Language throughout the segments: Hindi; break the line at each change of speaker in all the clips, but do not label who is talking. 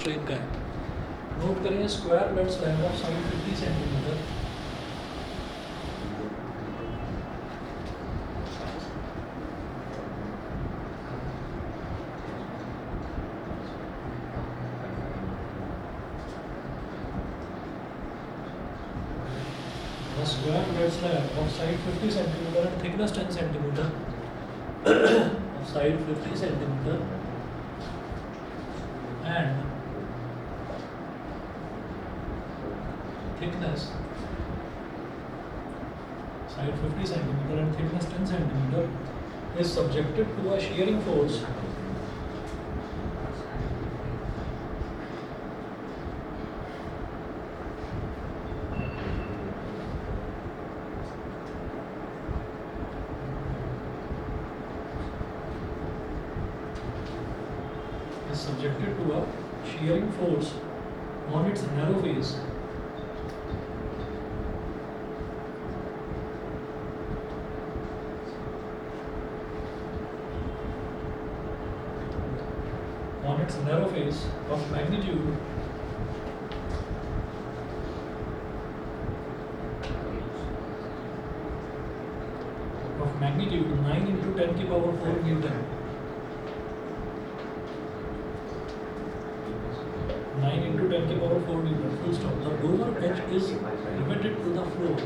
स्ट्रेन का है। नोट करें square bed slab of side 50 centimetre square bed slab of side 50 centimeter and thickness 10 centimeter of side 50 centimeter and thickness side 50 centimeter and thickness 10 centimeter is subjected to a shearing force subjected to a shearing force on its narrow face of magnitude of magnitude 9 into 10 की power 4 Newton. 9 into 10 की power 4 Newton. Full stop. The lower edge is riveted to the floor.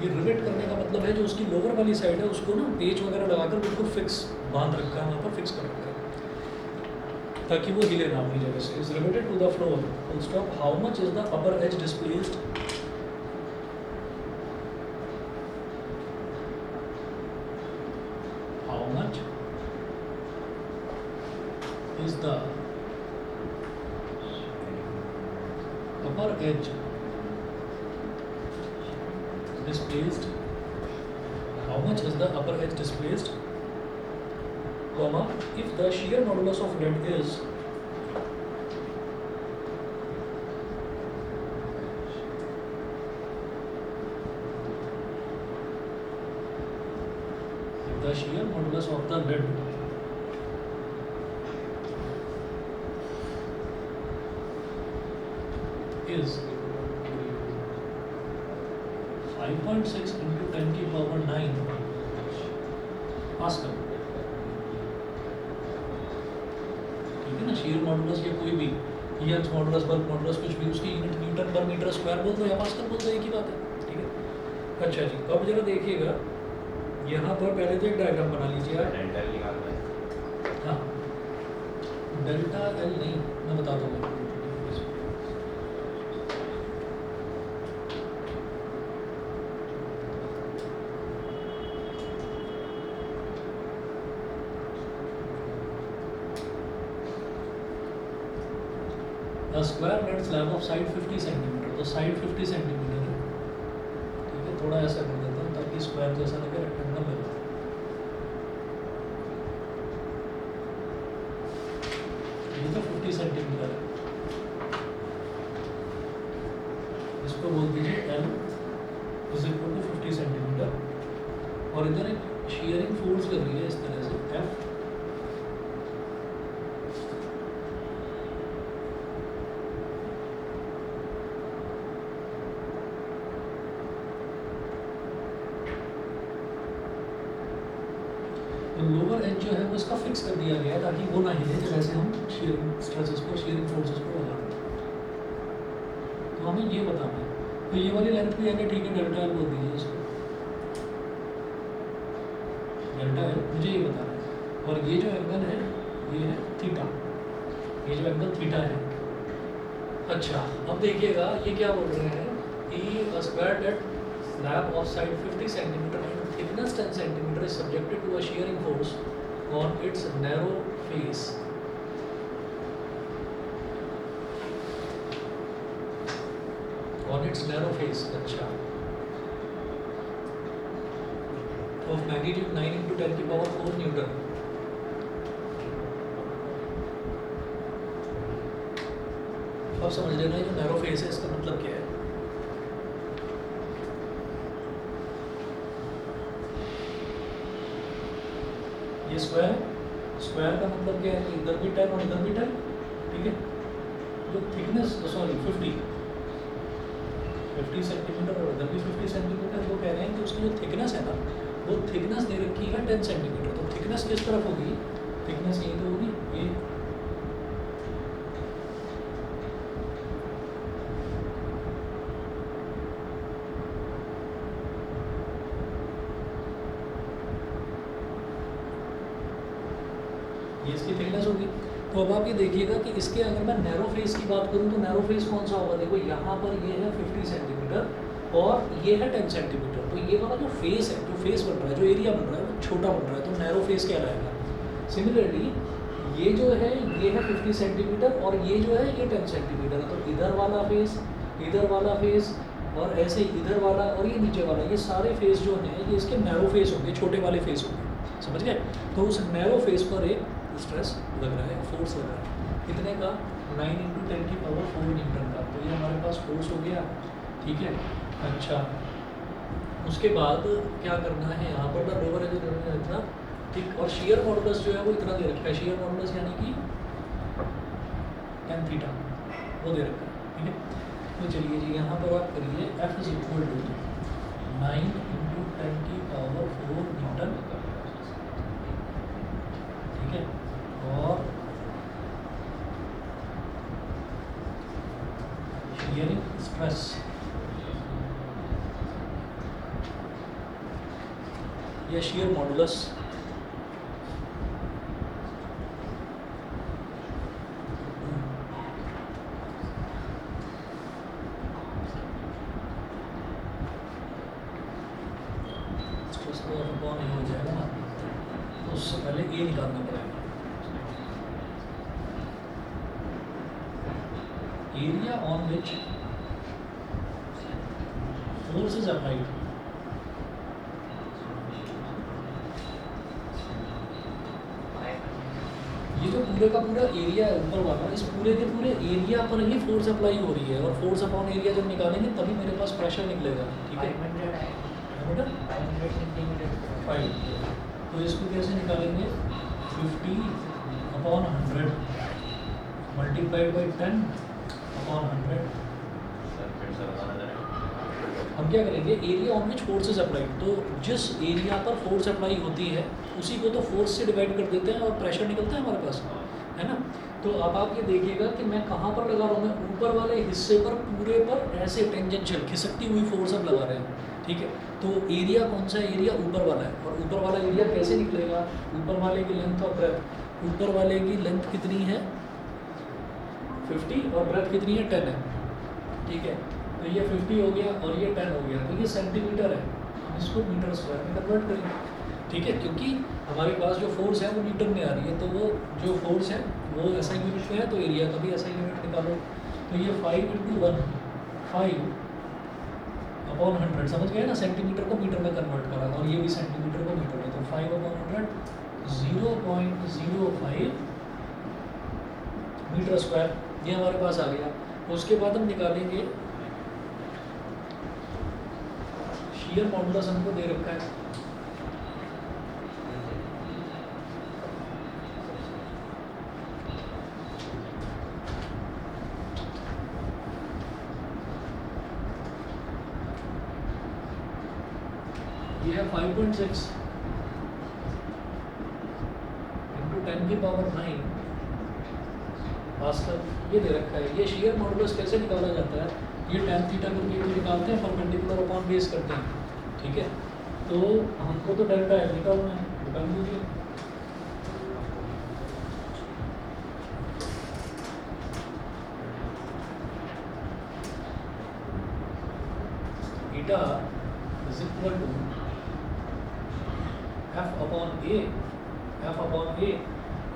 ये रिवेट करने का मतलब है जो उसकी लोअर वाली साइड है उसको ना पेच वगैरह लगाकर बिल्कुल फिक्स बांध रखा है, वहाँ पर फिक्स कर रखा है ताकि वो हिले ना अपनी जगह से. Is riveted to the floor. Full stop. How much is the upper edge displaced? हाउ मच इज द upper edge displaced? How much is the upper edge displaced? Comma, if the shear modulus of lead is the lead is 5.6 into 10 की power 9 पास्कल. ठीक है ना. shear modulus या कोई भी Young's modulus, bulk modulus कुछ भी उसकी यूनिट न्यूटन पर मीटर स्क्वायर बोल दो या पास्कल बोल दो, एक ही बात है. ठीक है. अच्छा जी, अब जरा देखिएगा यहाँ पर पहले तो एक डायग्राम बना लीजिए आप. हाँ, डेल्टा एल नहीं, मैं बता दूँगा. A square bed slab of side 50 centimetre. तो साइड 50 सेंटीमीटर है. ठीक है, थोड़ा ऐसा कर देता हूँ ताकि स्क्वायर जैसा लगे, रेक्टेंगल लगे. ये तो 50 सेंटीमीटर है. इसको बोल दीजिए L is equal to 50 centimetre और इधर एक शीयरिंग फोर्स लग रही है इस तरह से F. लोअर एज जो है वो इसका फिक्स कर दिया गया है ताकि वो ना हिले जैसे हम शीयरिंग स्ट्रेसेस को, शीयरिंग फोर्सेस को लगा रहे हैं. तो हमें ये बताना है. तो ये वाली लेंथ भी है, ठीक है, डेल्टा एल बोल दीजिए इसको. डेल्टा एल मुझे ये बताना है. और ये जो एंगल है ये है थीटा. ये जो एंगल थीटा है. अच्छा, अब देखिएगा ये क्या बोल रहे हैं कि square that slab of side 50 centimeter and thickness 10 centimeter is subjected to a shearing force on its narrow face. On its narrow face. अच्छा. Of magnitude 9 into 10 की power 4 Newton. अब समझ लेना ये जो नैरो फेस है इसका मतलब क्या है। ये स्क्वायर, स्क्वायर का मतलब क्या है कि इधर भी 10 और इधर भी 10, ठीक है। जो थिकनेस, सॉरी 50 सेंटीमीटर और इधर भी 50 सेंटीमीटर, वो कह रहे हैं कि उसकी जो थिकनेस है ना, वो थिकनेस दे रखी है 10 सेंटीमीटर। तो थिकनेस किस तरफ होगी, थिकनेस यही तो होगी, ये इसकी थिकनेस होगी। तो अब आप ये देखिएगा कि इसके अगर मैं नैरो फेस की बात करूँ तो नैरो फेस कौन सा होगा, देखो यहाँ पर ये है 50 सेंटीमीटर और ये है 10 सेंटीमीटर। तो ये वाला जो फेस है, जो फेस बन रहा है, जो एरिया बन रहा है, वो छोटा बन रहा है, तो नैरो फेस कहलाएगा। सिमिलरली ये जो है ये है 50 सेंटीमीटर और ये जो है ये 10 सेंटीमीटर। तो इधर वाला फेस, इधर वाला फेस और ऐसे इधर वाला और ये नीचे वाला, ये सारे फेस जो हैं ये इसके नैरो फेस होंगे, छोटे वाले फेस होंगे, समझ गए। तो उस नैरो फेस पर एक स्ट्रेस लग रहा है, फोर्स लग रहा है, कितने का, 9 × 10⁴ न्यूटन का। तो ये हमारे पास फोर्स हो गया, ठीक है। अच्छा, उसके बाद क्या करना है, यहाँ पर ना लोअर है जो इतना, ठीक। और शियर मॉडुलस जो है वो इतना दे रखा है, शियर मॉडुलस यानी कि tan थीटा वो दे रखा है, ठीक है। तो चलिए जी यहाँ पर आप करिए F = 9 × 10⁴ न्यूटन, ठीक है। और शियरिंग स्ट्रेस या शियर मॉडुलस स्ट्रेस को अपॉन नहीं हो जाएगा ना, तो उससे पहले ये निकालना पड़ेगा, area on which force is applied. ये जो पूरे का पूरा एरिया है ऊपर वाला, इस पूरे के पूरे एरिया पर ही फोर्स अप्लाई हो रही है, और फोर्स अपॉन एरिया जब निकालेंगे तभी मेरे पास प्रेशर निकलेगा, ठीक है। 5, तो इसको कैसे निकालेंगे, 50/100 मल्टीप्लाइड बाई 10/100। हम क्या करेंगे, area on which force is applied, तो जिस एरिया पर फोर्स अप्लाई होती है उसी को तो फोर्स से डिवाइड कर देते हैं और प्रेशर निकलता है हमारे पास, है ना। तो अब आप ये देखिएगा कि मैं कहाँ पर लगा रहा हूँ, मैं ऊपर वाले हिस्से पर पूरे पर ऐसे टेंजेंशियल खिसकती हुई फोर्स अब लगा रहे हैं, ठीक है। तो एरिया कौन सा एरिया, ऊपर वाला है, और ऊपर वाला एरिया कैसे निकलेगा, ऊपर वाले की लेंथ और ब्रेथ, ऊपर वाले की लेंथ कितनी है 50 और ब्रेथ कितनी है 10 है, ठीक है। तो ये 50 हो गया और ये 10 हो गया, तो ये सेंटीमीटर है, हम इसको मीटर स्क्वायर में कन्वर्ट करेंगे, ठीक है। क्योंकि हमारे पास जो फोर्स है वो मीटर में आ रही है, तो वो जो फोर्स है वो ऐसा यूनिट में है, तो एरिया का भी ऐसा यूनिट निकालो। तो ये 5 × 1 5/100, समझ गए ना, सेंटीमीटर को मीटर में कन्वर्ट करा, और ये भी सेंटीमीटर को मीटर में, तो 5/100 0.05 मीटर स्क्वायर, ये हमारे पास आ गया। उसके बाद हम निकालेंगे शियर मॉडुलस, हमको दे रखा है, ये है 5.6 × 10⁹ पास्कल, ये दे रखा है। ये शियर मॉडुलस कैसे निकाला जाता है, ये tan थीटा करके ये निकालते हैं, परपेंडिकुलर अपॉन बेस करते हैं, ठीक है। तो हमको तो डेल्टा एल निकालना है, निकाल दीजिए। ईटा इज इक्वल टू F/A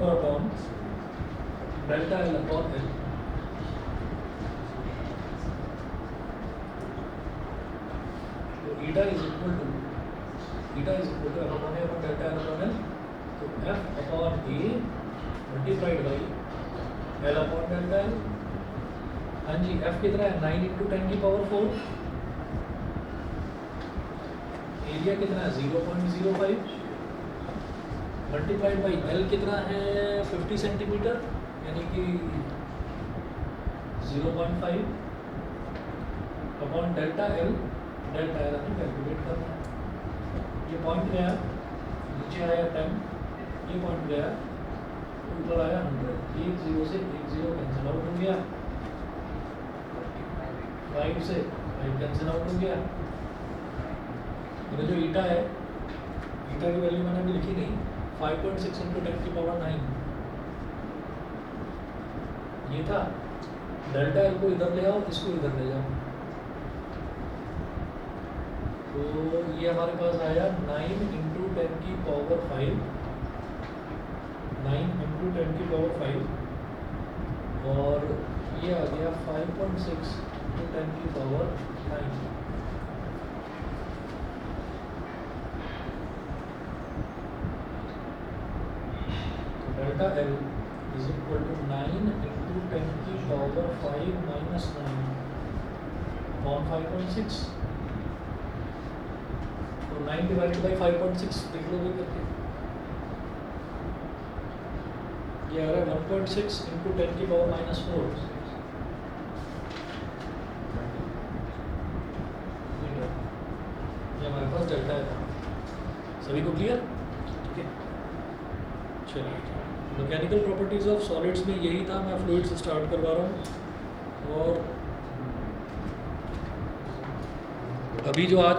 और upon delta L upon L. तो eta is equal to F/A upon delta L upon L, तो F/A multiplied by L upon delta L हाँ जी, एफ कितना है 9 इंटू 10⁴। एरिया कितना है 0.05 मल्टीप्लाइड बाई एल कितना है 50 सेंटीमीटर यानी कि 0.5 अपॉन डेल्टा एल हमें कैलकुलेट करना है। ये पॉइंट गया नीचे आया 10, ये पॉइंट गया ऊपर आया 100। 1 0 से 1 0 कैंसिल आउट हो गया, 5 से 5 कैंसिल आउट हो गया। जो ईटा है, ईटा की वैल्यू मैंने अभी लिखी नहीं, 5.6 इंटू 10⁹ ये था। डेल्टा एल को इधर ले आओ, इसको इधर ले जाओ, तो ये हमारे पास आया 9 इंटू 10⁵, 9 इंटू 10⁵, और ये आ गया 5.6 into 10⁹। Delta L is equal to 9 into 10⁵ minus 9 upon 5.6, तो 9 डिवाइडेड बाई 5.6 लिख लोगे करके, ये आ रहा है 1.6 इंटू 10⁻⁻⁴। ये हमारे पास डेल्टा है। सभी को क्लियर? ठीक है, चलिए। मैकेनिकल प्रॉपर्टीज ऑफ सॉलिड्स में यही था। मैं फ्लूइड से स्टार्ट करवा रहा हूँ, और अभी जो आज